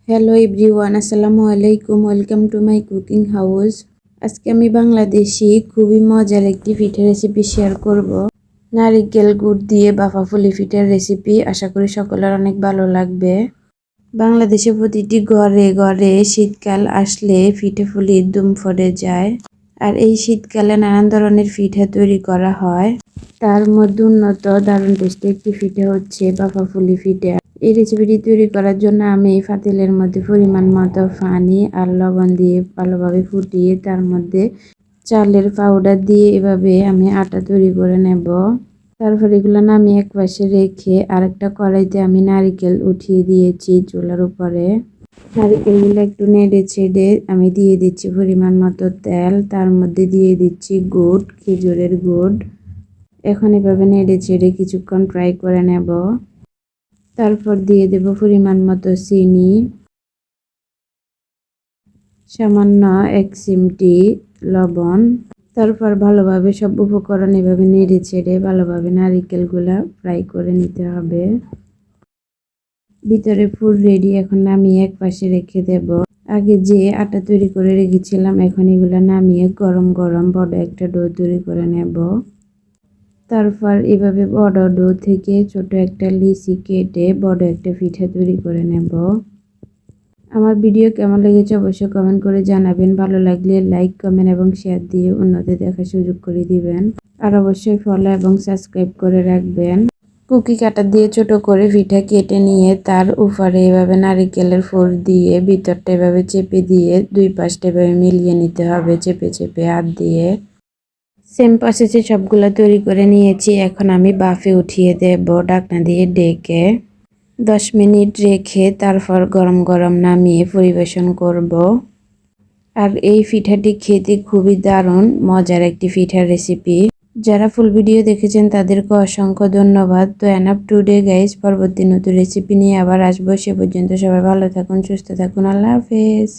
Hello everyone, আসসালামু আলাইকুম। Welcome to my cooking house. আজকে আমি বাংলাদেশি খুবই মজার একটি পিঠের রেসিপি শেয়ার করব। নারিকেল গুড় দিয়ে বাফা ফুলি পিঠের রেসিপি। আশা করি সকলের অনেক ভালো লাগবে। বাংলাদেশে প্রতিটি ঘরে ঘরে শীতকাল আসলে পিঠে ফুলির দুম পড়ে যায়। আর এই শীতকালে নানান ধরনের পিঠে তৈরি করা হয়। তার মধ্যে উন্নত দারুণ টেস্টি একটি পিঠে হচ্ছে বাফা ফুলি পিঠে। এই রেসিপিটি তৈরি করার জন্য আমি এই পাতিলের মধ্যে পরিমাণ মতো পানি আর লবণ দিয়ে ভালোভাবে ফুটিয়ে তার মধ্যে চালের পাউডার দিয়ে এভাবে আমি আটা তৈরি করে নেব। তারপর এগুলো নামিয়ে এক পাশে রেখে আরেকটা কড়াইতে আমি নারকেল উঠিয়ে দিয়েছি চুলার উপরে। নারকেলগুলো একটু নেড়ে ছেড়ে আমি দিয়ে দিচ্ছি পরিমাণ মতো তেল, তার মধ্যে দিয়ে দিচ্ছি গুড়, খেজুরের গুড়। এখন এভাবে নেড়ে ছেড়ে কিছুক্ষণ ফ্রাই করে নেব। তারপর দিয়ে দেব পরিমাণ মতো চিনি, সামান্য 1 চিমটি লবণ। তারপর ভালোভাবে সব উপকরণ এভাবে নেড়ে ছেড়ে ভালোভাবে নারকেলগুলা ফ্রাই করে নিতে হবে। ভিতরে পুর রেডি, এখন নামিয়ে এক পাশে রেখে দেব। আগে যে আটা তৈরি করে রেখেছিলাম এখন এগুলা নামিয়ে গরম গরম বড় একটা ডো তৈরি করে নেব। তারপর এভাবে বড় ডো থেকে ছোট একটা লিচি কেটে বড় একটা পিঠা তৈরি করে নেব। আমার ভিডিও কেমন লেগেছে অবশ্যই কমেন্ট করে জানাবেন। ভালো লাগলে লাইক, কমেন্ট এবং শেয়ার দিয়ে অন্যদের দেখার সুযোগ করে দিবেন। আর অবশ্যই ফলো এবং সাবস্ক্রাইব করে রাখবেন। কুকি কাটা দিয়ে ছোট করে পিঠা কেটে নিয়ে তার উপরে এভাবে নারকেলের পুর দিয়ে ভিতরটা এভাবে চেপে দিয়ে দুই পাশটা এভাবে মিলিয়ে নিতে হবে চেপে চেপে হাত দিয়ে। সেম প্রসেসে সবগুলো তৈরি করে নিয়েছি। এখন আমি বাফে উঠিয়ে দেব ঢাকনা দিয়ে ঢেকে। 10 মিনিট রেখে তারপর গরম গরম নামিয়ে পরিবেশন করব। আর এই পিঠাটি খেতে খুবই দারুণ মজার একটি পিঠার রেসিপি। যারা ফুল ভিডিও দেখেছেন তাদেরকে অসংখ্য ধন্যবাদ। তো এনাফ টুডে গাইস, পরবর্তী নতুন রেসিপি নিয়ে আবার আসবো। সে পর্যন্ত সবাই ভালো থাকুন, সুস্থ থাকুন। আল্লাহ হাফেজ।